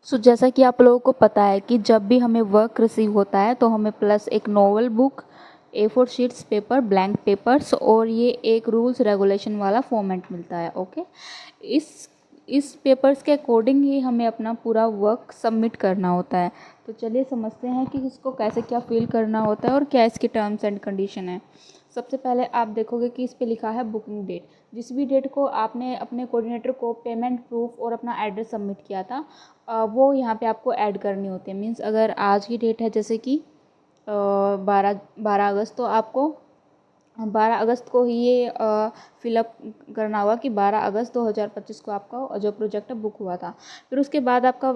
जैसा कि आप लोगों को पता है कि जब भी हमें वर्क रिसीव होता है तो हमें प्लस एक novel book, A4 sheets paper, blank papers और ये एक रूल्स रेगुलेशन वाला फॉर्मेट मिलता है। ओके, इस पेपर्स के अकॉर्डिंग ही हमें अपना पूरा वर्क सबमिट करना होता है। तो चलिए समझते हैं कि इसको कैसे क्या फिल करना होता है और क्या इसकी टर्म्स एंड कंडीशन है। सबसे पहले आप देखोगे कि इस पे लिखा है बुकिंग डेट। जिस भी डेट को आपने अपने कोऑर्डिनेटर को पेमेंट प्रूफ और अपना एड्रेस सबमिट किया था वो यहाँ पे आपको ऐड करनी होती है। मीन्स अगर आज की डेट है जैसे कि 12 अगस्त, तो आपको 12 अगस्त को ही ये फिलअप करना होगा कि 12 अगस्त 2025 को आपका जो प्रोजेक्ट है बुक हुआ था। फिर उसके बाद आपका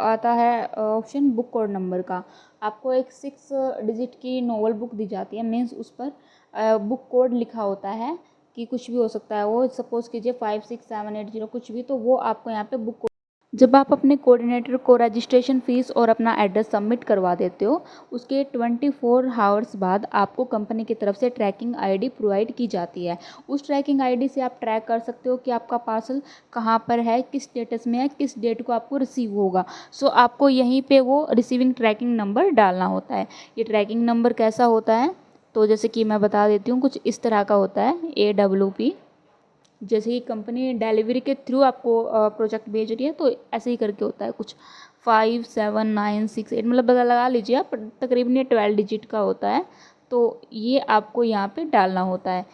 आता है ऑप्शन बुक कोड नंबर का। आपको एक 6 डिजिट की नोवेल बुक दी जाती है। मीन्स उस पर बुक कोड लिखा होता है कि कुछ भी हो सकता है वो, सपोज़ कीजिए 56780 कुछ भी, तो वो आपको यहाँ पे बुक। जब आप अपने कोऑर्डिनेटर को रजिस्ट्रेशन फ़ीस और अपना एड्रेस सबमिट करवा देते हो, उसके 24 हावर्स बाद आपको कंपनी की तरफ से ट्रैकिंग आईडी प्रोवाइड की जाती है। उस ट्रैकिंग आईडी से आप ट्रैक कर सकते हो कि आपका पार्सल कहाँ पर है, किस स्टेटस में है, किस डेट को आपको रिसीव होगा। आपको यहीं पे वो रिसीविंग ट्रैकिंग नंबर डालना होता है। ये ट्रैकिंग नंबर कैसा होता है, तो जैसे कि मैं बता देती हूँ, कुछ इस तरह का होता है। AWP, जैसे कि कंपनी डिलीवरी के थ्रू आपको प्रोजेक्ट भेज रही है तो ऐसे ही करके होता है कुछ 57968, मतलब लगा लीजिए आप, तकरीबन ये 12 डिजिट का होता है। तो ये आपको यहाँ पे डालना होता है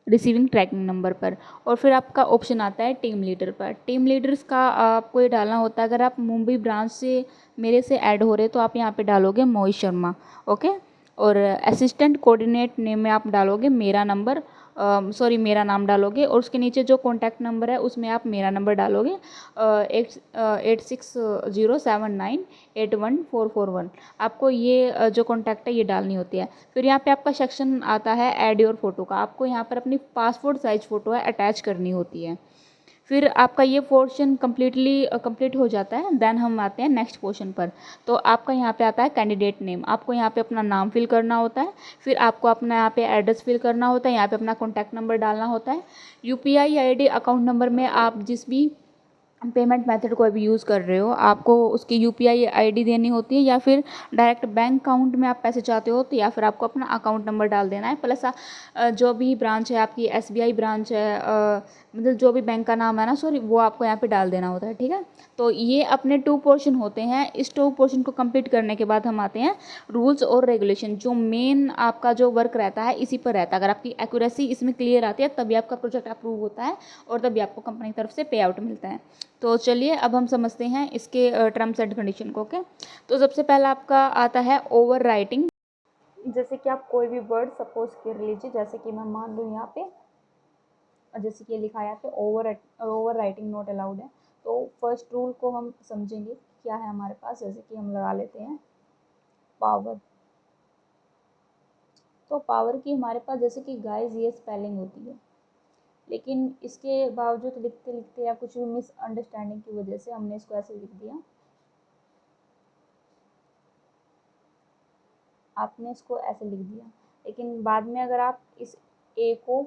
रिसीविंग ट्रैकिंग नंबर पर। और फिर आपका ऑप्शन आता है टीम लीडर पर। टीम लीडर्स का आपको ये डालना होता है। अगर आप मुंबई ब्रांच से मेरे से ऐड हो रहे तो आप यहाँ पे डालोगे मोहित शर्मा। ओके, और असिस्टेंट कोऑर्डिनेट नेम में आप डालोगे मेरा नंबर, मेरा नाम डालोगे और उसके नीचे जो कॉन्टैक्ट नंबर है उसमें आप मेरा नंबर डालोगे 8607981441। आपको ये जो कॉन्टैक्ट है ये डालनी होती है। फिर यहाँ पे आपका सेक्शन आता है ऐड योर फोटो का। आपको यहाँ पर अपनी पासपोर्ट साइज फ़ोटो है अटैच करनी होती है। फिर आपका ये पोर्शन कंप्लीट हो जाता है। देन हम आते हैं नेक्स्ट पोर्शन पर। तो आपका यहाँ पे आता है कैंडिडेट नेम। आपको यहाँ पे अपना नाम फिल करना होता है। फिर आपको अपना यहाँ पे एड्रेस फिल करना होता है। यहाँ पे अपना कॉन्टैक्ट नंबर डालना होता है। UPI ID अकाउंट नंबर में आप जिस भी पेमेंट मेथड को अभी यूज़ कर रहे हो आपको उसकी UPI ID देनी होती है, या फिर डायरेक्ट बैंक अकाउंट में आप पैसे चाहते हो तो या फिर आपको अपना अकाउंट नंबर डाल देना है। प्लस जो भी ब्रांच है आपकी, SBI ब्रांच है, मतलब जो भी बैंक का नाम है ना, सॉरी, वो आपको यहाँ पे डाल देना होता है। ठीक है, तो ये अपने 2 पोर्शन होते हैं। इस 2 पोर्शन को कंप्लीट करने के बाद हम आते हैं रूल्स और रेगुलेशन। जो मेन आपका जो वर्क रहता है इसी पर रहता है। अगर आपकी एक्यूरेसी इसमें क्लियर आती है तभी आपका प्रोजेक्ट अप्रूव होता है और तभी आपको कंपनी की तरफ से पे आउट मिलता है। तो चलिए अब हम समझते हैं इसके टर्म्स एंड कंडीशन को। ओके, तो सबसे पहला आपका आता है ओवर राइटिंग। जैसे कि आप कोई भी वर्ड सपोज कर लीजिए, जैसे कि मैं मान लूँ यहाँ पे, जैसे कि लिखा है यहाँ पे ओवर राइटिंग नॉट अलाउड है। तो फर्स्ट रूल को हम समझेंगे क्या है हमारे पास। जैसे कि हम लगा लेते हैं पावर। तो पावर की हमारे पास जैसे कि गाइस ये स्पेलिंग होती है, लेकिन इसके बावजूद लिखते लिखते या कुछ भी मिसअंडरस्टैंडिंग की वजह से हमने इसको ऐसे लिख दिया। आपने इसको ऐसे लिख दिया, लेकिन बाद में अगर आप इस ए को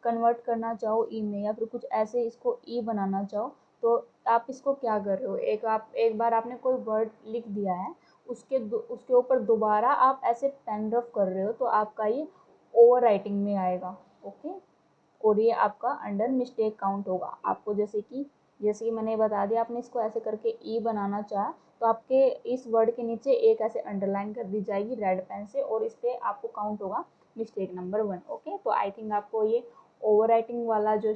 कन्वर्ट करना चाहो ई में, या फिर कुछ ऐसे इसको ई बनाना चाहो, तो आप इसको क्या कर रहे हो, एक बार आपने कोई वर्ड लिख दिया है, उसके ऊपर दोबारा आप ऐसे पेन रफ कर रहे हो तो आपका ये ओवर राइटिंग में आएगा। ओके, और ये आपका अंडर मिस्टेक काउंट होगा। आपको जैसे कि मैंने बता दिया, आपने इसको ऐसे करके ई बनाना चाहा तो आपके इस वर्ड के नीचे एक ऐसे अंडरलाइन कर दी जाएगी रेड पेन से, और इस पर आपको काउंट होगा मिस्टेक नंबर 1। ओके, तो आई थिंक आपको ये ओवर राइटिंग वाला जो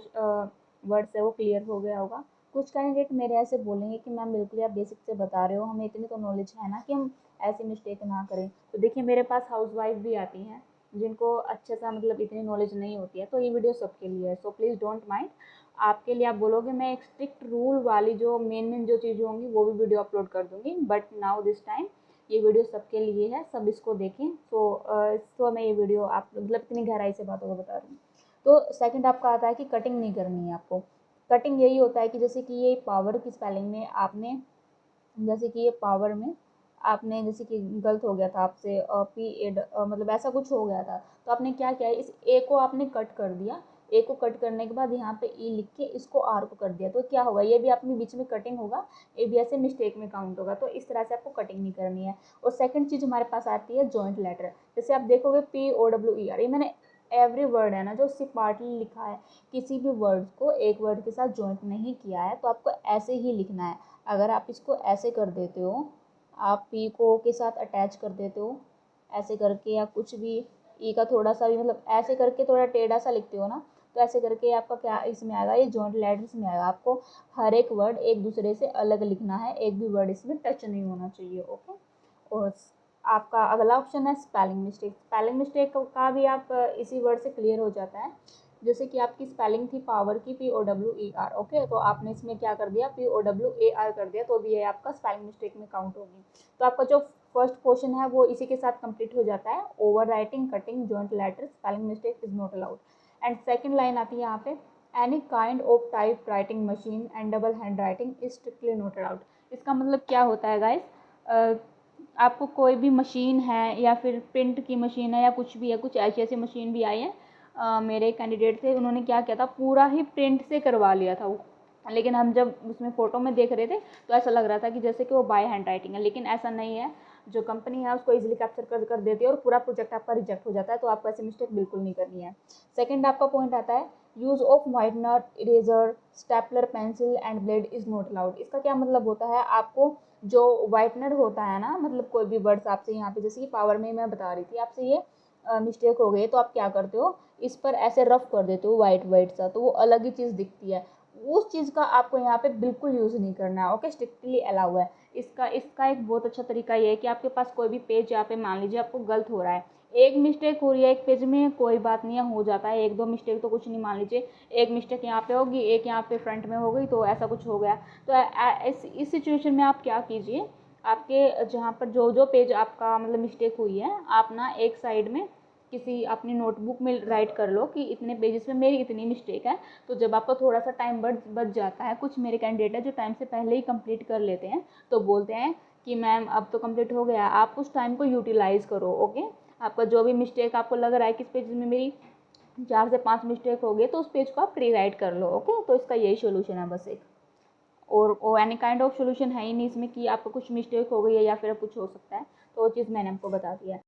वर्ड्स है वो क्लियर हो गया होगा। कुछ कैंडिडेट मेरे ऐसे बोलेंगे कि मैम बिल्कुल आप बेसिक से बता रहे हो, हमें इतनी तो नॉलेज है ना कि हम ऐसी मिस्टेक ना करें। तो देखिए मेरे पास हाउसवाइफ भी आती हैं जिनको अच्छे सा मतलब इतनी नॉलेज नहीं होती है, तो ये वीडियो सबके लिए है। So please don't mind. आपके लिए आप बोलोगे मैं एक स्ट्रिक्ट रूल वाली जो मेन जो चीज़ें होंगी वो भी वीडियो अपलोड कर दूंगी, बट नाउ दिस टाइम ये वीडियो सबके लिए है, सब इसको देखें। सो मैं ये वीडियो आप मतलब इतनी गहराई से बातों को बता रही हूँ। तो सेकंड आपका आता है कि कटिंग नहीं करनी है आपको। कटिंग यही होता है कि जैसे कि ये पावर की स्पेलिंग में आपने, जैसे कि ये पावर में आपने जैसे कि गलत हो गया था आपसे, पी एड मतलब ऐसा कुछ हो गया था, तो आपने क्या किया, इस ए को आपने कट कर दिया। ए को कट करने के बाद यहाँ पे ई लिख के इसको आर को कर दिया, तो क्या होगा, ये भी अपने बीच में कटिंग होगा, ये भी ऐसे मिस्टेक में काउंट होगा। तो इस तरह से आपको कटिंग नहीं करनी है। और सेकंड चीज़ हमारे पास आती है जॉइंट लेटर। जैसे आप देखोगे POWER, ये मैंने एवरी वर्ड है ना जो सिर्फ पार्टली लिखा है, किसी भी वर्ड को एक वर्ड के साथ जॉइंट नहीं किया है, तो आपको ऐसे ही लिखना है। अगर आप इसको ऐसे कर देते हो, आप पी को के साथ अटैच कर देते हो ऐसे करके, या कुछ भी ई का थोड़ा सा भी मतलब ऐसे करके थोड़ा टेढ़ा सा लिखते हो ना, तो ऐसे करके आपका क्या इसमें आएगा, ये जॉइंट लेटर्स में आएगा। आपको हर एक वर्ड एक दूसरे से अलग लिखना है, एक भी वर्ड इसमें टच नहीं होना चाहिए। ओके। और आपका अगला ऑप्शन है स्पेलिंग मिस्टेक। स्पेलिंग मिस्टेक का भी आप इसी वर्ड से क्लियर हो जाता है। जैसे कि आपकी स्पेलिंग थी पावर की POWER, ओके, तो आपने इसमें क्या कर दिया, POWAR कर दिया, तो भी ये आपका स्पेलिंग मिस्टेक में काउंट होगी। तो आपका जो फर्स्ट क्वेश्चन है वो इसी के साथ कंप्लीट हो जाता है, overwriting, cutting, joint letter, spelling mistake is not allowed. And second line आती है यहाँ पे, any kind of typewriting machine and double handwriting is strictly not allowed. इसका मतलब क्या होता है गाइस, आपको कोई भी मशीन है या फिर प्रिंट की मशीन है या कुछ भी है, कुछ ऐसी ऐसी मशीन भी आई है, मेरे कैंडिडेट थे, उन्होंने क्या किया था, पूरा ही प्रिंट से करवा लिया था वो, लेकिन हम जब उसमें फ़ोटो में देख रहे थे तो ऐसा लग रहा था कि जैसे कि वो बाय हैंड राइटिंग है, लेकिन ऐसा नहीं है। जो कंपनी है उसको इजीली कैप्चर कर देती है और पूरा प्रोजेक्ट आपका रिजेक्ट हो जाता है, तो आपको ऐसी मिस्टेक बिल्कुल नहीं करनी है। सेकंड आपका पॉइंट आता है, use of whitener, eraser, stapler, pencil and blade is not allowed. इसका क्या मतलब होता है, आपको जो वाइटनर होता है ना, मतलब कोई भी वर्ड्स आपसे यहाँ पे जैसे कि पावर में मैं बता रही थी आपसे, ये मिस्टेक हो गई, तो आप क्या करते हो, इस पर ऐसे रफ कर देते हो वाइट वाइट सा, तो वो अलग ही चीज़ दिखती है। उस चीज़ का आपको यहाँ पे बिल्कुल यूज़ नहीं करना है। ओके, स्ट्रिक्टली अलाउ है। इसका इसका एक बहुत अच्छा तरीका ये है कि आपके पास कोई भी पेज यहाँ पे मान लीजिए आपको गलत हो रहा है, एक मिस्टेक हो रही है एक पेज में, कोई बात नहीं है, हो जाता है, एक दो मिस्टेक तो कुछ नहीं, मान लीजिए एक मिस्टेक यहाँ पे होगी, एक यहाँ पे फ्रंट में हो गई, तो ऐसा कुछ हो गया, तो इस सिचुएशन में आप क्या कीजिए, आपके जहाँ पर जो जो पेज आपका मतलब मिस्टेक हुई है, आप ना एक साइड में किसी अपनी नोटबुक में राइट कर लो कि इतने पेजेस में मेरी इतनी मिस्टेक है। तो जब आपको थोड़ा सा टाइम बच जाता है, कुछ मेरे कैंडिडेट है जो टाइम से पहले ही कंप्लीट कर लेते हैं, तो बोलते हैं कि मैम अब तो कंप्लीट हो गया, आप उस टाइम को यूटिलाइज़ करो। ओके, आपका जो भी मिस्टेक आपको लग रहा है किस पेज में मेरी 4 से 5 मिस्टेक हो गई, तो उस पेज को आप प्री राइट कर लो। ओके, तो इसका यही सोल्यूशन है बस एक, और एनी काइंड ऑफ सोल्यूशन है ही नहीं इसमें कि आपको कुछ मिस्टेक हो गई है या फिर कुछ हो सकता है, तो वो चीज़ मैंने आपको बता दिया है।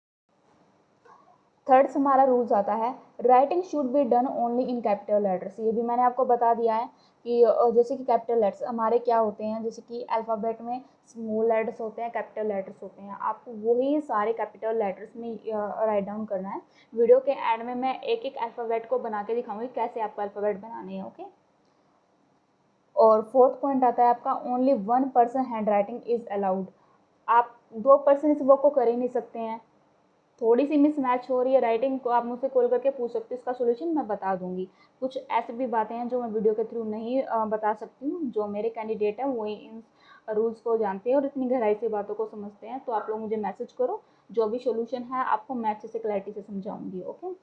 थर्ड हमारा रूल्स आता है, writing should be done only in capital letters. ये भी मैंने आपको बता दिया है कि जैसे कि कैपिटल लेटर्स हमारे क्या होते हैं, जैसे कि अल्फ़ाबेट में स्मॉल लेटर्स होते हैं, कैपिटल लेटर्स होते हैं, आपको वही सारे कैपिटल लेटर्स में राइट डाउन करना है। वीडियो के एंड में मैं एक एक अल्फ़ाबेट को बना के दिखाऊंगी कैसे आपको अल्फ़ाबेट बनाने हैं। ओके। और फोर्थ पॉइंट आता है आपका, only 1 person hand writing is allowed. आप 2 पर्सन इस वर्क को कर ही नहीं सकते हैं, थोड़ी सी मिसमैच हो रही है राइटिंग को, आप मुझसे कॉल करके पूछ सकते हो, इसका सोल्यूशन मैं बता दूंगी। कुछ ऐसी भी बातें हैं जो मैं वीडियो के थ्रू नहीं बता सकती हूँ, जो मेरे कैंडिडेट हैं वही इन रूल्स को जानते हैं और इतनी गहराई से बातों को समझते हैं। तो आप लोग मुझे मैसेज करो, जो भी सोल्यूशन है आपको मैं अच्छे से क्लैरिटी से समझाऊंगी। ओके।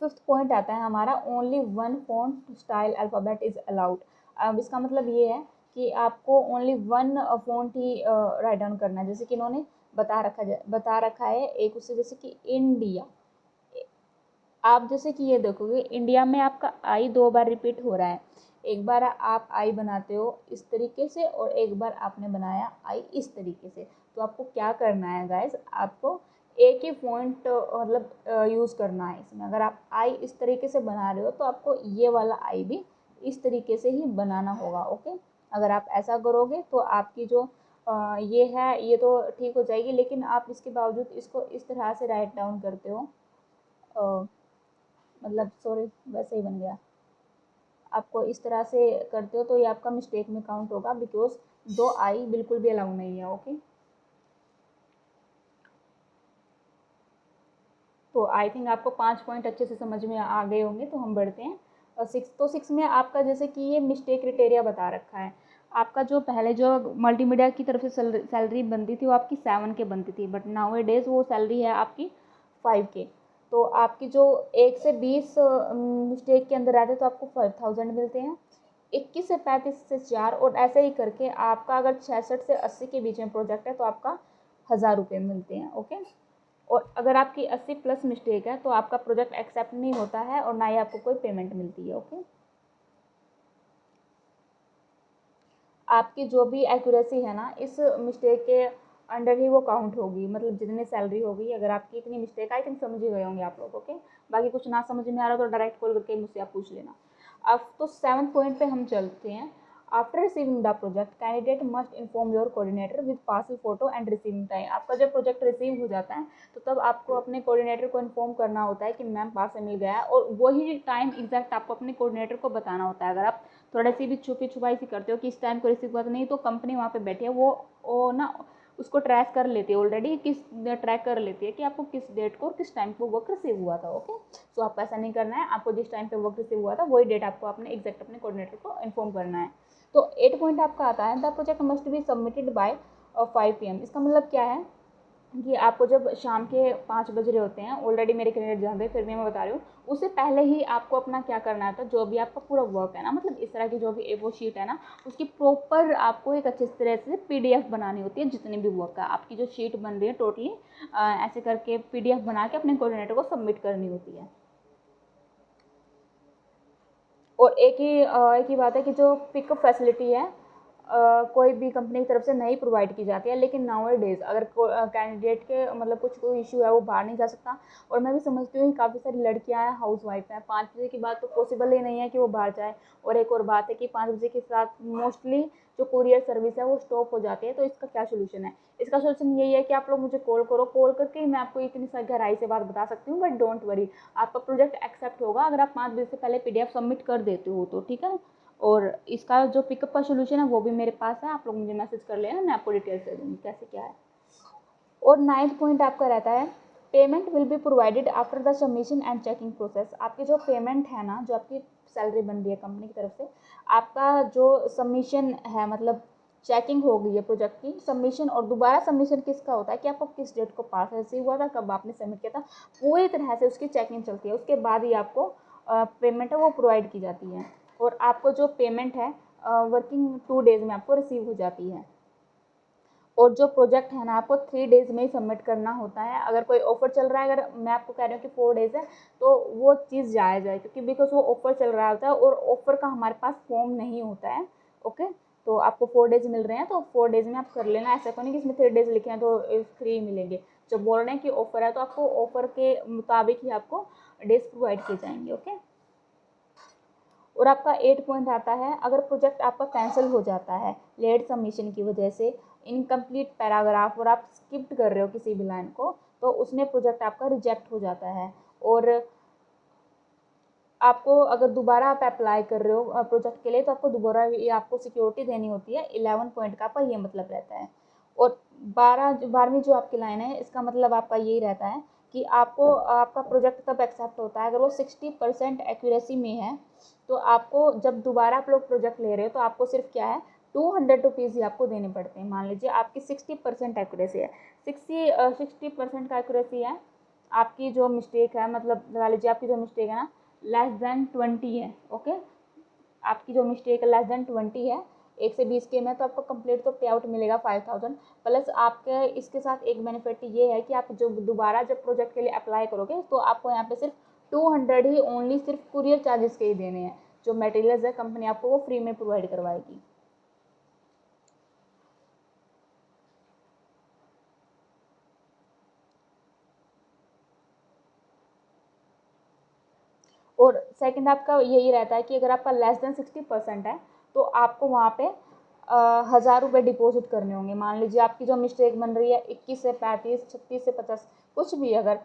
फिफ्थ पॉइंट आता है हमारा, only 1 font style alphabet is allowed. अब इसका मतलब ये है कि आपको ओनली 1 फॉन्ट ही राइट डाउन करना है। जैसे कि इन्होंने बता रखा है एक उससे, जैसे कि इंडिया, आप जैसे कि ये देखोगे इंडिया में आपका आई 2 बार रिपीट हो रहा है, एक बार आप आई बनाते हो इस तरीके से और एक बार आपने बनाया आई इस तरीके से। तो आपको क्या करना है गाइस, आपको एक ही पॉइंट मतलब यूज़ करना है इसमें। अगर आप आई इस तरीके से बना रहे हो तो आपको ये वाला आई भी इस तरीके से ही बनाना होगा। ओके, अगर आप ऐसा करोगे तो आपकी जो ये है ये तो ठीक हो जाएगी, लेकिन आप इसके बावजूद इसको इस तरह से राइट डाउन करते हो, मतलब सॉरी वैसे ही बन गया, आपको इस तरह से करते हो तो ये आपका मिस्टेक में काउंट होगा, बिकॉज 2 आई बिल्कुल भी अलाउ नहीं है। ओके, तो आई थिंक आपको 5 पॉइंट अच्छे से समझ में आ गए होंगे। तो हम बढ़ते हैं और 6 में आपका जैसे कि ये मिस्टेक क्राइटेरिया बता रखा है। आपका जो पहले जो मल्टीमीडिया की तरफ से सैलरी बनती थी वो आपकी 7 के बनती थी, बट नाउ ए डेज वो सैलरी है आपकी 5 के। तो आपकी जो 1 से 20 मिस्टेक के अंदर आते तो आपको 5000 मिलते हैं, 21 से 35 से 4, और ऐसे ही करके आपका अगर 66 से 80 के बीच में प्रोजेक्ट है तो आपका 1000 रुपये मिलते हैं। ओके, और अगर आपकी 80 प्लस मिस्टेक है तो आपका प्रोजेक्ट एक्सेप्ट नहीं होता है और ना ही आपको कोई पेमेंट मिलती है। ओके, आपकी जो भी एक्यूरेसी है ना इस मिस्टेक के अंडर ही वो काउंट होगी, मतलब जितनी सैलरी होगी। अगर आपकी इतनी मिस्टेक, आई थिंक समझ ही गए होंगे आप लोग। ओके, बाकी कुछ ना समझ में आ रहा तो डायरेक्ट कॉल करके मुझसे आप पूछ लेना। अब तो 7th पॉइंट पे हम चलते हैं। After receiving the project candidate must inform your coordinator with parcel photo and receiving time. आपका जब प्रोजेक्ट रिसीव हो जाता है तो तब आपको अपने कोऑर्डिनेटर को इन्फॉर्म करना होता है कि मैम पार्सल मिल गया है, और वही टाइम एग्जैक्ट आपको अपने कोऑर्डिनेटर को बताना होता है। अगर आप थोड़ा सी भी छुपी छुपाई सी करते हो कि इस टाइम को रिसीव हुआ तो नहीं, तो कंपनी वहाँ पे बैठी है वो ना उसको ट्रैक कर लेती है ऑलरेडी, ट्रैक कर लेती है कि आपको किस डेट को किस टाइम को वर्क रिसीव हुआ था। ओके, सो आपको ऐसा नहीं करना है, आपको जिस टाइम पे वर्क रिसीव हुआ था वही डेट आपको अपने एग्जैक्ट अपने कोऑर्डिनेटर को इन्फॉर्म करना है। तो 8 पॉइंट आपका आता है, the project must be submitted by 5 PM। इसका मतलब क्या है कि आपको जब शाम के 5 बज रहे होते हैं, ऑलरेडी मेरे कैंडिडेट जानते हैं फिर भी मैं बता रही हूँ, उससे पहले ही आपको अपना क्या करना है, तो जो भी आपका पूरा वर्क है ना, मतलब इस तरह की जो भी A4 शीट है ना, उसकी प्रॉपर आपको एक अच्छी तरह से PDF बनानी होती है। जितनी भी वर्क है आपकी जो शीट बन रही है टोटली ऐसे करके PDF बना के अपने कोऑर्डिनेटर को सबमिट करनी होती है। और एक ही बात है कि जो पिकअप फैसिलिटी है कोई भी कंपनी की तरफ से नहीं प्रोवाइड की जाती है, लेकिन नाउ डेज अगर कैंडिडेट के मतलब कुछ कोई इशू है वो बाहर नहीं जा सकता। और मैं भी समझती हूँ कि काफ़ी सारी लड़कियां हैं, हाउस वाइफ हैं, 5 बजे के बाद तो पॉसिबल ही नहीं है कि वो बाहर जाए। और एक और बात है कि 5 बजे के साथ मोस्टली जो कुरियर सर्विस है वो स्टॉप हो जाती है। तो इसका क्या सोल्यूशन है? इसका सोल्यूशन यही है कि आप लोग मुझे कॉल करो, कॉल करके मैं आपको इतनी सारी गहराई से बात बता सकती हूँ, बट डोंट वरी, आपका प्रोजेक्ट एक्सेप्ट होगा अगर आप 5 बजे से पहले PDF सबमिट कर देते हो तो, ठीक है। और इसका जो पिकअप का सोल्यूशन है वो भी मेरे पास है, आप लोग मुझे मैसेज कर लेना, मैं आपको डिटेल्स दे दूँगी कैसे क्या है। और 9th पॉइंट आपका रहता है, payment will be provided after the submission and checking process. आपकी जो पेमेंट है ना, जो आपकी सैलरी बन रही है कंपनी की तरफ से, आपका जो सबमिशन है मतलब चेकिंग हो गई है प्रोजेक्ट की, सबमिशन और दोबारा सबमिशन किसका होता है कि आपको किस डेट को पास रिसीव हुआ था, कब आपने सबमिट किया था, पूरी तरह से उसकी चेकिंग चलती है। उसके बाद ही आपको पेमेंट है वो प्रोवाइड की जाती है। और आपको जो पेमेंट है वर्किंग 2 डेज़ में आपको रिसीव हो जाती है। और जो प्रोजेक्ट है ना आपको 3 डेज़ में ही सबमिट करना होता है। अगर कोई ऑफर चल रहा है, अगर मैं आपको कह रही हूँ कि 4 डेज़ है, तो वो चीज़ जायज़ है, क्योंकि बिकॉज वो ऑफर चल रहा होता है और ऑफर का हमारे पास फॉर्म नहीं होता है। ओके, तो आपको 4 डेज़ मिल रहे हैं तो 4 डेज़ में आप कर लेना। ऐसा तो नहीं कि इसमें 3 डेज़ लिखे हैं तो फ्री मिलेंगे। जब बोल रहे हैं कि ऑफर है तो आपको ऑफर के मुताबिक ही आपको डेज प्रोवाइड किए जाएंगे। ओके, और आपका 8 पॉइंट आता है, अगर प्रोजेक्ट आपका कैंसिल हो जाता है लेट सबमिशन की वजह से, इनकम्प्लीट पैराग्राफ और आप स्किप्ट कर रहे हो किसी भी लाइन को, तो उसमें प्रोजेक्ट आपका रिजेक्ट हो जाता है। और आपको अगर दोबारा आप अप्लाई कर रहे हो प्रोजेक्ट के लिए तो आपको दोबारा ये आपको सिक्योरिटी देनी होती है। 11 पॉइंट का आपका ये मतलब रहता है। और 12वीं जो आपकी लाइन है इसका मतलब आपका यही रहता है कि आपको आपका प्रोजेक्ट तब एक्सेप्ट होता है अगर वो 60% एक्यूरेसी में है। तो आपको जब दोबारा आप लोग प्रोजेक्ट ले रहे हो तो आपको सिर्फ क्या है, 200 रुपीज़ ही आपको देने पड़ते हैं। मान लीजिए आपकी 60% एक्यूरेसी है, 60% का एक्यूरेसी है, आपकी जो मिस्टेक है, मतलब लगा लीजिए आपकी जो मिस्टेक है ना <20 है। ओके, आपकी जो मिस्टेक है <20 है, 1 से 20 के में, तो आपको कंप्लीट तो पे आउट मिलेगा 5000 प्लस। आपके इसके साथ एक बेनिफिट ये है कि आप जो दोबारा जब प्रोजेक्ट के लिए अप्लाई करोगे तो आपको यहाँ पे सिर्फ 200 ही ओनली सिर्फ कुरियर चार्जेस के ही देने हैं। जो मटेरियल्स है कंपनी आपको वो फ्री में प्रोवाइड करवाएगी। और सेकंड आपका यही रहता है कि अगर आपका <60% है तो आपको वहाँ पे 1000 रुपये डिपॉजिट करने होंगे। मान लीजिए आपकी जो मिस्टेक बन रही है 21 से 35, 36 से 50, कुछ भी, अगर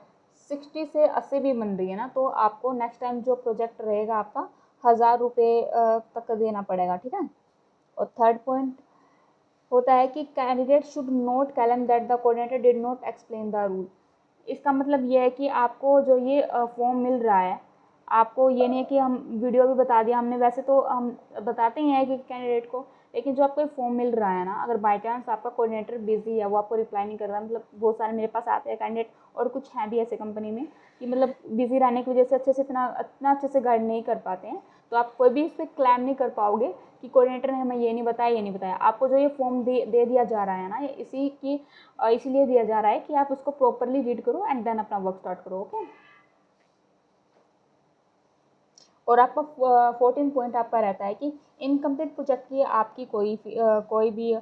60 से 80 भी बन रही है ना, तो आपको नेक्स्ट टाइम जो प्रोजेक्ट रहेगा आपका 1000 रुपये तक का देना पड़ेगा, ठीक है। और थर्ड पॉइंट होता है कि candidate should note Callum that the coordinator did not explain the rule. इसका मतलब ये है कि आपको जो ये फॉर्म मिल रहा है, आपको ये नहीं है कि हम वीडियो भी बता दिया हमने, वैसे तो हम बताते ही हैं कि कैंडिडेट को लेकिन जो आपको ये फॉर्म मिल रहा है ना, अगर बाई चांस आपका कोऑर्डिनेटर बिजी है, वो आपको रिप्लाई नहीं कर रहा, मतलब बहुत सारे मेरे पास आते हैं कैंडिडेट और कुछ हैं भी ऐसे कंपनी में कि मतलब बिजी रहने की वजह से अच्छे से इतना अच्छे से गाइड नहीं कर पाते हैं, तो आप कोई भी इस पर क्लेम नहीं कर पाओगे कि कोऑर्डिनेटर ने हमें ये नहीं बताया, ये नहीं बताया। आपको जो ये फॉर्म दे दिया जा रहा है ना, ये इसीलिए दिया जा रहा है कि आप उसको प्रॉपरली रीड करो एंड देन अपना वर्क स्टार्ट करो। ओके, और आपका 14 पॉइंट आपका रहता है कि इनकम्प्लीट प्रोजेक्ट की आपकी कोई भी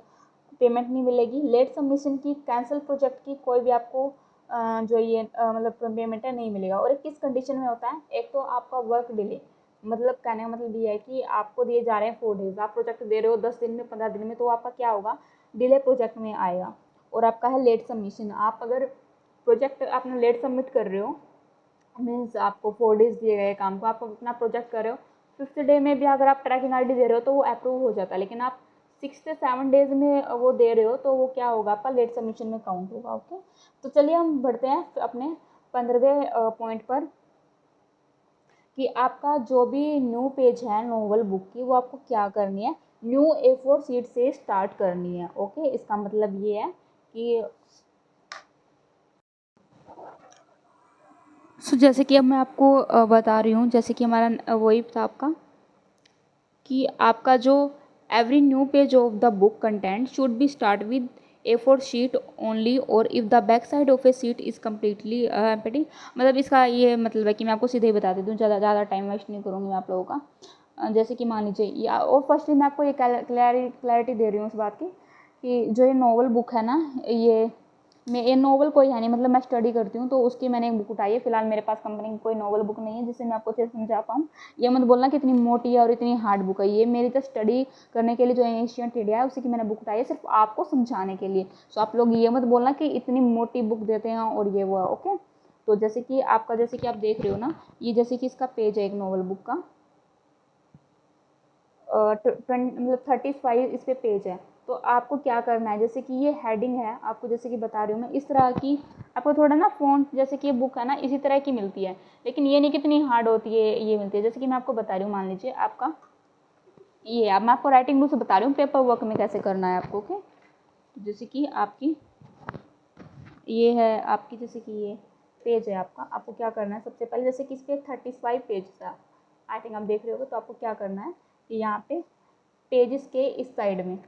पेमेंट नहीं मिलेगी। लेट सबमिशन की, कैंसिल प्रोजेक्ट की कोई भी आपको जो ये मतलब पेमेंट है नहीं मिलेगा। और किस कंडीशन में होता है, एक तो आपका वर्क डिले, मतलब कहने का मतलब ये है कि आपको दिए जा रहे हैं 4 डेज, आप प्रोजेक्ट दे रहे हो 10 दिन में, 15 दिन में, तो आपका क्या होगा, डिले प्रोजेक्ट में आएगा। और आपका है लेट सबमिशन, आप अगर प्रोजेक्ट आपने लेट सबमिट कर रहे हो, मीन्स आपको 4 डेज दिए गए काम को, आप अपना प्रोजेक्ट कर रहे हो, 5th डे में भी अगर आप ट्रैकिंग आईडी दे रहे हो तो वो अप्रूव हो जाता है, लेकिन आप 6 से 7 डेज में वो दे रहे हो तो वो क्या होगा, आपका लेट सबमिशन में काउंट होगा। ओके, तो चलिए हम बढ़ते हैं अपने 15वें पॉइंट पर कि आपका जो भी न्यू पेज है नोवेल बुक की, वो आपको क्या करनी है, न्यू A4 शीट से स्टार्ट करनी है। ओके, इसका मतलब ये है कि जैसे कि अब मैं आपको बता रही हूँ, जैसे कि हमारा वही था आपका कि आपका जो every new page of the book content should be start with A4 sheet only, और if the back side of a sheet is completely empty. मतलब इसका ये मतलब है कि मैं आपको सीधे ही बता देती हूँ, ज़्यादा टाइम वेस्ट नहीं करूँगी मैं आप लोगों का। जैसे कि मान लीजिए या, और फर्स्टली मैं आपको ये क्लैरिटी दे रही हूँ इस बात की कि जो ये नॉवल बुक है ना, ये नॉवल कोई है नहीं, मतलब मैं स्टडी करती हूँ तो उसकी मैंने एक बुक उठाई है। फिलहाल मेरे पास कंपनी की कोई नॉवल बुक नहीं है जिससे मैं आपको अच्छे से समझा पाऊँ। ये मत बोलना कि इतनी मोटी है और इतनी हार्ड बुक है, ये मेरी तो स्टडी करने के लिए जो एशियंट इंडिया है उसी की मैंने बुक उठाई है, सिर्फ आपको समझाने के लिए। सो आप लोग ये मत बोलना कि इतनी मोटी बुक देते हैं और ये वो है। ओके, तो जैसे कि आपका, जैसे कि आप देख रहे हो ना, ये जैसे कि इसका पेज है एक नॉवल बुक का, मतलब 35 इस पे पेज है। तो आपको क्या करना है, जैसे कि ये हेडिंग है, आपको जैसे कि बता रही हूँ मैं, इस तरह की आपको थोड़ा ना फ़ॉन्ट, जैसे कि ये बुक है ना इसी तरह की मिलती है, लेकिन ये नहीं कितनी हार्ड होती है, ये मिलती है। जैसे कि मैं आपको बता रही हूँ, मान लीजिए आपका ये, अब मैं आपको राइटिंग रूल से बता रही हूँ पेपर वर्क में कैसे करना है आपको। ओके, जैसे कि आपकी ये है आपकी, जैसे कि ये पेज है आपका, आपको क्या करना है, सबसे पहले जैसे कि इस पर 35 पेज था, आई थिंक आप देख रहे होगे, तो आपको क्या करना है कि यहाँ पे पेजेस के इस साइड में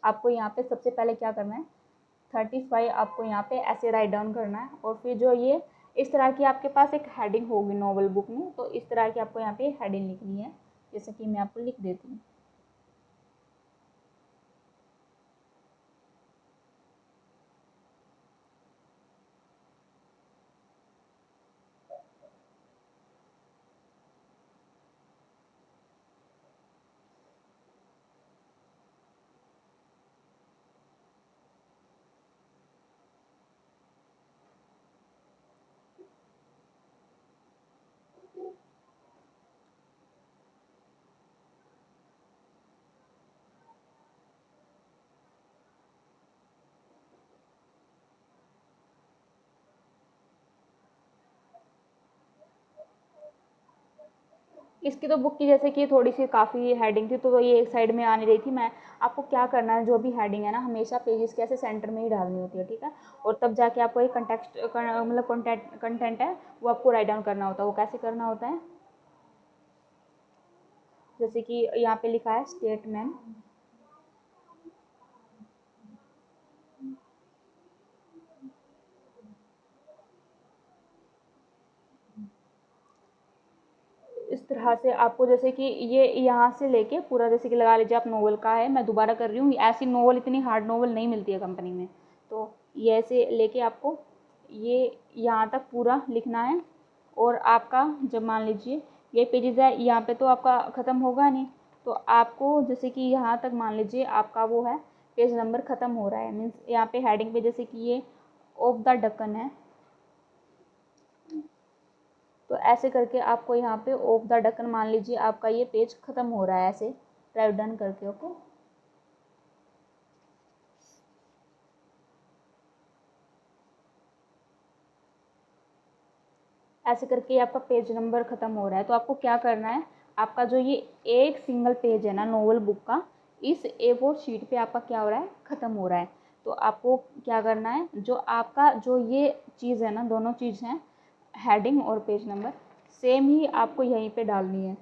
आपको यहाँ पे सबसे पहले क्या करना है, 35 आपको यहाँ पे ऐसे राइट डाउन करना है। और फिर जो ये इस तरह की आपके पास एक हेडिंग होगी नॉवल बुक में, तो इस तरह की आपको यहाँ पे हेडिंग लिखनी है, जैसे कि मैं आपको लिख देती हूँ। इसकी तो बुक की जैसे कि थोड़ी सी काफ़ी हेडिंग थी, तो ये एक साइड में आ नहीं रही थी। मैं आपको क्या करना है, जो भी हेडिंग है ना, हमेशा पेजेस के ऐसे सेंटर में ही डालनी होती है, ठीक है। और तब जाके आपको एक मतलब कंटेंट है वो आपको राइट डाउन करना होता है। वो कैसे करना होता है, जैसे कि यहाँ पे लिखा है स्टेटमेंट, इस तरह से आपको, जैसे कि ये यहाँ से लेके पूरा, जैसे कि लगा लीजिए आप नोवेल का है, मैं दोबारा कर रही हूँ, ऐसी नोवेल, इतनी हार्ड नोवेल नहीं मिलती है कंपनी में, तो ये ऐसे लेके आपको ये यहाँ तक पूरा लिखना है। और आपका जब मान लीजिए ये पेजेस है, यहाँ पे तो आपका ख़त्म होगा नहीं, तो आपको जैसे कि यहाँ तक मान लीजिए आपका वो है, पेज नंबर ख़त्म हो रहा है, मीन्स यहाँ पे हेडिंग पे जैसे कि ये ऑफ द ढक्कन है, तो ऐसे करके आपको यहाँ पे ऑफ द ढक्कन, मान लीजिए आपका ये पेज ख़त्म हो रहा है, ऐसे राइट डन करके। ओके, ऐसे करके आपका पेज नंबर ख़त्म हो रहा है, तो आपको क्या करना है, आपका जो ये एक सिंगल पेज है ना नोवेल बुक का, इस A4 शीट पे आपका क्या हो रहा है, ख़त्म हो रहा है। तो आपको क्या करना है, जो आपका जो ये चीज़ है ना, दोनों चीज़ हैं हेडिंग और पेज नंबर, सेम ही आपको यहीं पे डालनी है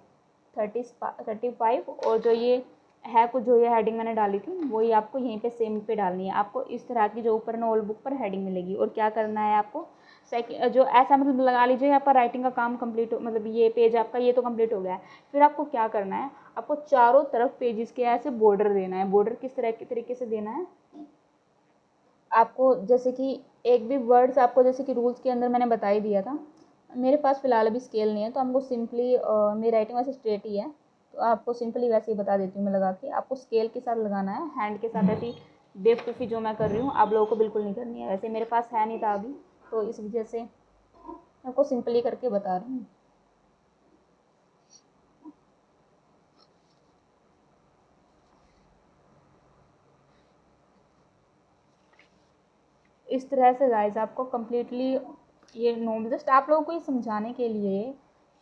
35। और जो ये है कुछ, जो ये हेडिंग मैंने डाली थी वही आपको यहीं पे सेम पे डालनी है। आपको इस तरह की जो ऊपर नोट बुक पर हेडिंग मिलेगी। और क्या करना है आपको, जो ऐसा मतलब लगा लीजिए आपका राइटिंग का काम कंप्लीट, मतलब ये पेज आपका ये तो कंप्लीट हो गया है। फिर आपको क्या करना है, आपको चारों तरफ पेजेस के ऐसे बॉर्डर देना है। बॉर्डर किस तरह के तरीके से देना है, आपको जैसे कि एक भी वर्ड्स आपको जैसे कि रूल्स के अंदर मैंने बता ही दिया था। मेरे पास फ़िलहाल अभी स्केल नहीं है, तो हमको सिंपली मेरी राइटिंग वैसे स्ट्रेट ही है, तो आपको सिंपली वैसे ही बता देती हूँ मैं लगा के। आपको स्केल के साथ लगाना है, हैंड के साथ ऐसी बेवकूफ़ी जो मैं कर रही हूँ आप लोगों को बिल्कुल नहीं करनी है। वैसे मेरे पास है नहीं था अभी, तो इस वजह से आपको सिंपली करके बता रही हूँ। इस तरह से गाइस आपको कम्प्लीटली ये नोट, जस्ट आप लोगों को ये समझाने के लिए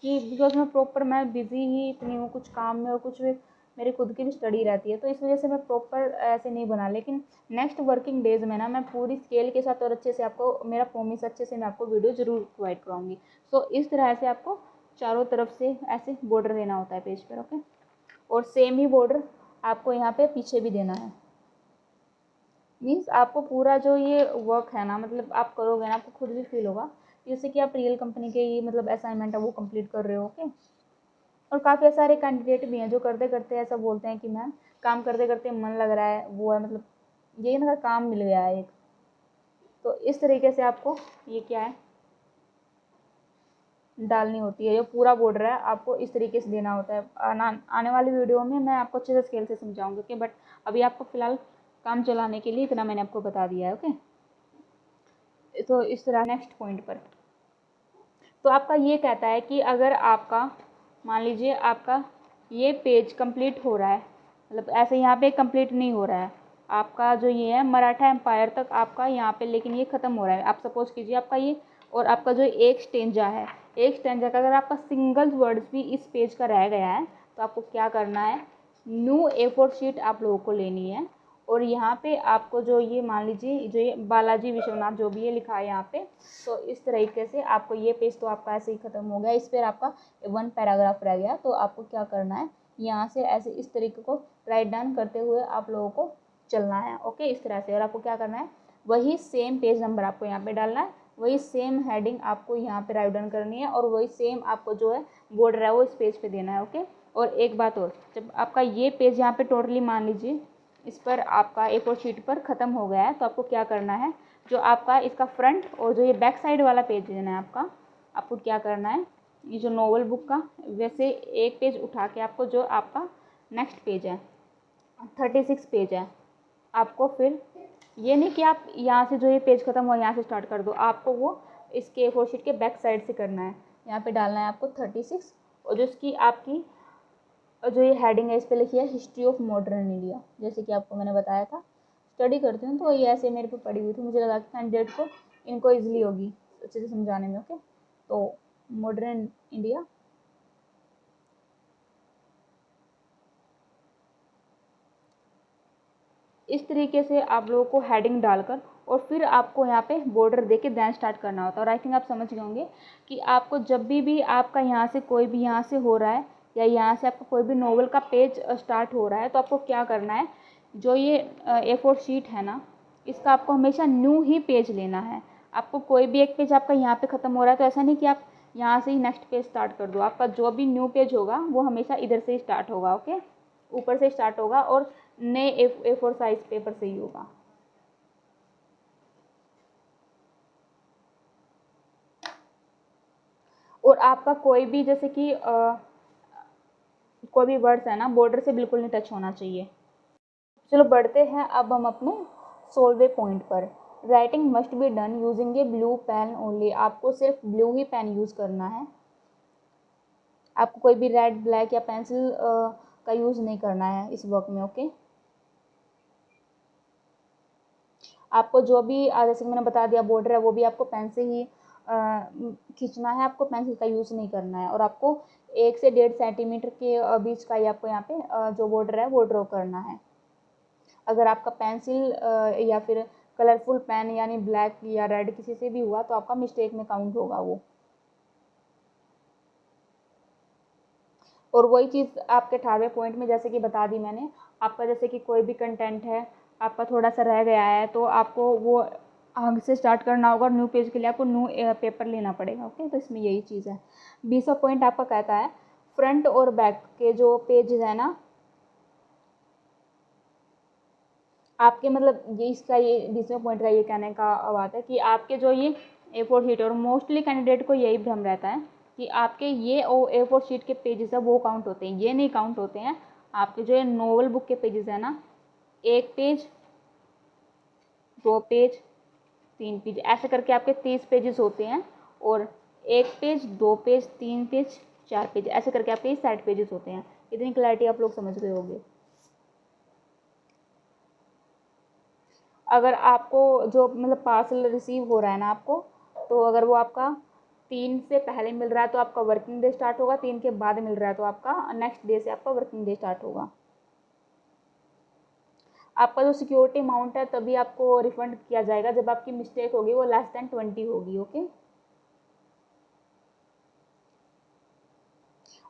कि बिकॉज मैं बिज़ी ही इतनी हूँ कुछ काम में, और कुछ मेरी खुद की भी स्टडी रहती है, तो इस वजह से मैं प्रॉपर ऐसे नहीं बना। लेकिन नेक्स्ट वर्किंग डेज में ना मैं पूरी स्केल के साथ और अच्छे से आपको, मेरा प्रॉमिस, अच्छे से मैं आपको वीडियो ज़रूर प्रोवाइड कराऊंगी। सो इस तरह से आपको चारों तरफ से ऐसे बॉर्डर देना होता है पेज पर, ओके। और सेम ही बॉर्डर आपको यहाँ पे पीछे भी देना है। मीन्स आपको पूरा जो ये वर्क है ना, मतलब आप करोगे ना, आपको खुद भी फील होगा जैसे कि आप रियल कंपनी के ही मतलब असाइनमेंट है वो कंप्लीट कर रहे हो, ओके। और काफ़ी सारे कैंडिडेट भी हैं जो करते करते ऐसा बोलते हैं कि मैम काम करते करते मन लग रहा है, वो है मतलब यही ना, काम मिल गया है एक। तो इस तरीके से आपको ये क्या है डालनी होती है। जो पूरा बॉर्डर है आपको इस तरीके से देना होता है। आने वाली वीडियो में मैं आपको अच्छे से स्केल से समझाऊंगी, ओके। बट अभी आपको फ़िलहाल काम चलाने के लिए इतना मैंने आपको बता दिया है, ओके। तो इस तरह नेक्स्ट पॉइंट पर, तो आपका ये कहता है कि अगर आपका मान लीजिए आपका ये पेज कंप्लीट हो रहा है, मतलब ऐसे यहाँ पे कंप्लीट नहीं हो रहा है आपका, जो ये है मराठा एम्पायर तक आपका यहाँ पे, लेकिन ये ख़त्म हो रहा है। आप सपोज कीजिए आपका ये, और आपका जो एक स्टेंजा है, एक स्टेंजा का अगर आपका सिंगल वर्ड्स भी इस पेज का रह गया है, तो आपको क्या करना है, न्यू A4 शीट आप लोगों को लेनी है। और यहाँ पे आपको जो ये मान लीजिए जो ये बालाजी विश्वनाथ जो भी ये लिखा है यहाँ पे, तो इस तरीके से आपको ये पेज तो आपका ऐसे ही ख़त्म हो गया। इस पर आपका 1 पैराग्राफ रह गया, तो आपको क्या करना है, यहाँ से ऐसे इस तरीके को राइट डाउन करते हुए आप लोगों को चलना है, ओके, इस तरह से। और आपको क्या करना है, वही सेम पेज नंबर आपको यहाँ पे डालना है, वही सेम हेडिंग आपको यहाँ पे राइट डाउन करनी है, और वही सेम आपको जो है बॉर्डर है वो इस पेज पे देना है, ओके। और एक बात और, जब आपका ये पेज यहाँ पे टोटली मान लीजिए इस पर आपका A4 शीट पर ख़त्म हो गया है, तो आपको क्या करना है, जो आपका इसका फ्रंट और जो ये बैक साइड वाला पेज देना है आपको क्या करना है, ये जो नोवेल बुक का वैसे एक पेज उठा के आपको जो आपका नेक्स्ट पेज है 36 पेज है, आपको फिर ये नहीं कि आप यहाँ से जो ये पेज ख़त्म हुआ यहाँ से स्टार्ट कर दो, आपको वो इसके A4 शीट के बैक साइड से करना है। यहाँ पे डालना है आपको 36, और जो इसकी आपकी जो ये हेडिंग है इस पर लिखी है हिस्ट्री ऑफ मॉडर्न इंडिया। जैसे कि आपको मैंने बताया था स्टडी करती हूँ, तो ये ऐसे मेरे पे पड़ी हुई थी, मुझे लगा कि कैंडिडेट को इनको ईजिली होगी अच्छे से समझाने में, ओके। तो मॉडर्न इंडिया, इस तरीके से आप लोगों को हेडिंग डालकर और फिर आपको यहाँ पे बॉर्डर दे के दैन स्टार्ट करना होता है। और आई थिंक आप समझ गए होंगे कि आपको जब भी आपका यहाँ से कोई भी यहाँ से हो रहा है, या यहाँ से आपका कोई भी नोवेल का पेज स्टार्ट हो रहा है, तो आपको क्या करना है, जो ये A4 शीट है ना, इसका आपको हमेशा न्यू ही पेज लेना है। आपको कोई भी एक पेज आपका यहाँ पे ख़त्म हो रहा है, तो ऐसा नहीं कि आप यहाँ से ही नेक्स्ट पेज स्टार्ट कर दो। आपका जो भी न्यू पेज होगा वो हमेशा इधर से ही स्टार्ट होगा, ओके, ऊपर से स्टार्ट होगा, और नए A4 साइज पेपर से ही होगा। और आपका कोई भी जैसे कि कोई भी वर्ड्स है ना, बॉर्डर से बिल्कुल नहीं टच होना चाहिए। चलो बढ़ते हैं अब हम अपने 16वें पॉइंट पर। Writing must be done using a blue pen only. आपको सिर्फ ब्लू ही पेन यूज़ करना है, आपको कोई भी रेड, ब्लैक या पेंसिल का यूज़ नहीं करना है इस वर्क में, ओके। आपको जो भी जैसे कि मैंने बता दिया बॉर्डर है वो भी आपको पेन से ही खींचना है, आपको पेंसिल का यूज़ नहीं करना है। और आपको 1 से 1.5 सेंटीमीटर के बीच का ही आपको यहाँ पे जो बॉर्डर है वो ड्रॉ करना है। अगर आपका पेंसिल या फिर कलरफुल पेन यानी ब्लैक या रेड किसी से भी हुआ तो आपका मिस्टेक में काउंट होगा वो। और वही चीज़ आपके 18वें पॉइंट में जैसे कि बता दी मैंने, आपका जैसे कि कोई भी कंटेंट है आपका थोड़ा सा रह गया है तो आपको वो आगे से स्टार्ट करना होगा, न्यू पेज के लिए आपको न्यू पेपर लेना पड़ेगा। ओके, तो इसमें यही चीज़ है। 20वां पॉइंट आपका कहता है फ्रंट और बैक के जो पेजेस है ना आपके, मतलब ये इसका ये 20वें पॉइंट का ये कहने का बात है कि आपके जो ये A4 शीट, और मोस्टली कैंडिडेट को यही भ्रम रहता है कि आपके ये A4 शीट के पेजेस है वो काउंट होते हैं, ये नहीं काउंट होते हैं। आपके जो ये नोवेल बुक के पेजेस है ना, 1 पेज 2 पेज 3 पेज ऐसे करके आपके 30 पेजेस होते हैं, और 1 पेज 2 पेज 3 पेज 4 पेज ऐसे करके आपके 60 पेजेस होते हैं। इतनी क्लैरिटी आप लोग समझ गए होंगे। अगर आपको जो मतलब पार्सल रिसीव हो रहा है ना आपको, तो अगर वो आपका 3 से पहले मिल रहा है तो आपका वर्किंग डे स्टार्ट होगा, 3 के बाद मिल रहा है तो आपका नेक्स्ट डे से आपका वर्किंग डे स्टार्ट होगा। आपका जो सिक्योरिटी अमाउंट है तभी आपको रिफंड किया जाएगा जब आपकी मिस्टेक होगी वो <20 होगी। ओके,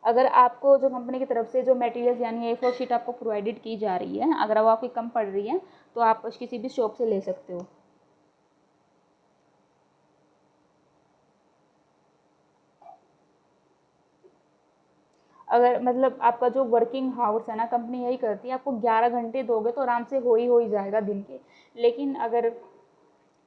अगर आपको जो कंपनी की तरफ से जो मटेरियल्स यानी A4 शीट आपको प्रोवाइडेड की जा रही है, अगर वो आपकी कम पड़ रही है तो आप किसी भी शॉप से ले सकते हो। अगर मतलब आपका जो वर्किंग हाउर्स है ना, कंपनी यही करती है आपको 11 घंटे दोगे तो आराम से हो ही जाएगा दिन के। लेकिन अगर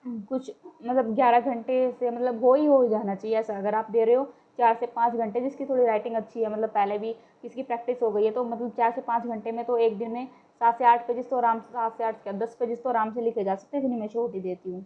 कुछ मतलब 11 घंटे से मतलब हो ही जाना चाहिए ऐसा, अगर आप दे रहे हो 4 से 5 घंटे, जिसकी थोड़ी राइटिंग अच्छी है, मतलब पहले भी किसी की प्रैक्टिस हो गई है, तो मतलब 4 से 5 घंटे में तो एक दिन में 7 से 8 पेजेस तो आराम से, 7 से 8 क्या 10 पेजेस तो आराम से लिखे जा सकते हैं, इतनी मैं छोटी देती हूँ।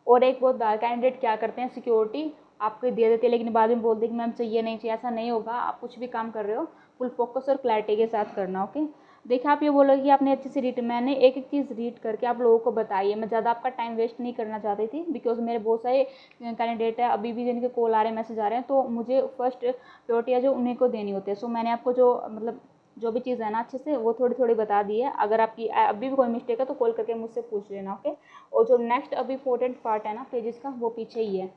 और एक बहुत बार कैंडिडेट क्या करते हैं, सिक्योरिटी आपको दे देते हैं लेकिन बाद में बोलते हैं कि मैम चाहिए नहीं चाहिए। ऐसा नहीं होगा, आप कुछ भी काम कर रहे हो फुल फोकस और क्लैरिटी के साथ करना। ओके, देखिए आप ये बोलोगे कि आपने अच्छे से रीड, मैंने एक एक चीज़ रीड करके आप लोगों को बताई है, मैं ज़्यादा आपका टाइम वेस्ट नहीं करना चाहती थी, बिकॉज मेरे बहुत सारे कैंडिडेट है अभी भी जिनके कॉल आ रहे हैं, मैसेज आ रहे हैं, तो मुझे फर्स्ट प्रायोरिटी है जो उन्हीं को देनी होती है। सो मैंने आपको जो मतलब जो भी चीज़ है ना अच्छे से वो थोड़ी थोड़ी बता दी है। अगर आपकी अभी भी कोई मिस्टेक है तो कॉल करके मुझसे पूछ लेना। ओके, और जो नेक्स्ट अभी इम्पोर्टेंट पार्ट है ना पेजेस का, वो पीछे ही है।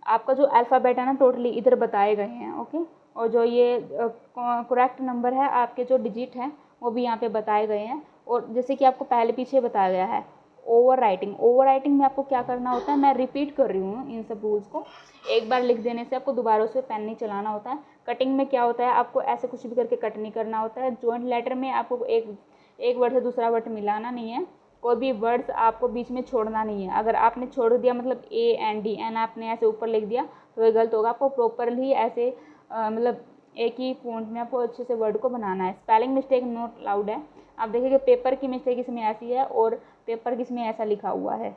आपका जो अल्फ़ाबेट है ना टोटली इधर बताए गए हैं। ओके, और जो ये करेक्ट नंबर है आपके जो डिजिट हैं वो भी यहाँ पे बताए गए हैं। और जैसे कि आपको पहले पीछे बताया गया है ओवर राइटिंग में आपको क्या करना होता है, मैं रिपीट कर रही हूँ इन सब रूल्स को। एक बार लिख देने से आपको दोबारा उस पर पेन नहीं चलाना होता है। कटिंग में क्या होता है, आपको ऐसे कुछ भी करके कट नहीं करना होता है। जॉइंट लेटर में आपको एक वर्ड से दूसरा वर्ड मिलाना नहीं है, कोई भी वर्ड्स आपको बीच में छोड़ना नहीं है। अगर आपने छोड़ दिया मतलब AND आपने ऐसे ऊपर लिख दिया तो ये गलत होगा। आपको प्रॉपरली ऐसे मतलब एक ही फ़ॉन्ट में आपको अच्छे से वर्ड को बनाना है। स्पेलिंग मिस्टेक नॉट अलाउड है। आप देखिए पेपर की मिस्टेक इसमें ऐसी है और पेपर किसमें ऐसा लिखा हुआ है।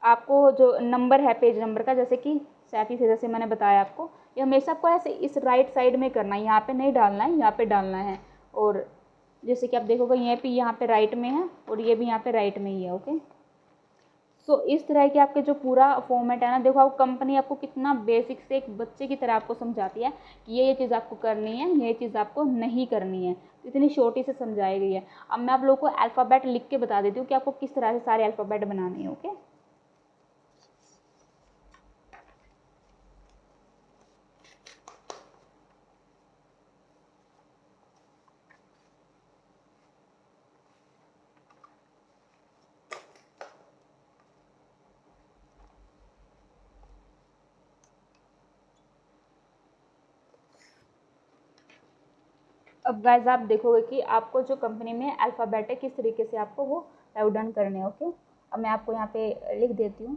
आपको जो नंबर है पेज नंबर का, जैसे कि 37 है जैसे मैंने बताया आपको, ये हमेशा आपको ऐसे इस राइट साइड में करना है, यहाँ पे नहीं डालना है, यहाँ पे डालना है। और जैसे कि आप देखोगे ये भी यहाँ पे राइट में है और ये भी यहाँ पे राइट में ही है। ओके, सो इस तरह के आपके जो पूरा फॉर्मेट है ना, देखो आप कंपनी आपको कितना बेसिक से एक बच्चे की तरह आपको समझाती है कि ये चीज़ आपको करनी है, ये चीज़ आपको नहीं करनी है, इतनी छोटी से समझाई गई है। अब मैं आप लोगों को अल्फ़ाबेट लिख के बता देती हूँ कि आपको किस तरह से सारे अल्फ़ाबेट बनाने हैं। ओके, अब गाइस आप देखोगे कि आपको जो कंपनी में अल्फ़ाबेट है किस तरीके से आपको वो टाइप डाउन करने हैं। ओके, अब मैं आपको यहाँ पे लिख देती हूँ।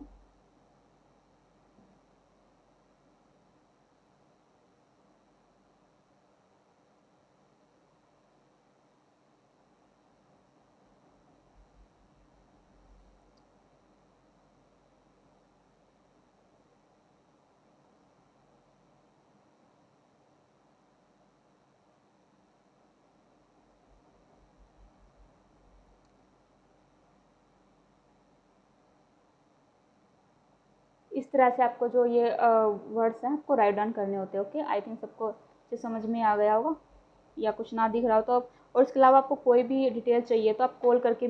इस तरह से आपको जो ये वर्ड्स हैं आपको राइट डाउन करने होते हैं। ओके, आई थिंक सबको अच्छे समझ में आ गया होगा, या कुछ ना दिख रहा हो तो और इसके अलावा आपको कोई भी डिटेल चाहिए तो आप कॉल करके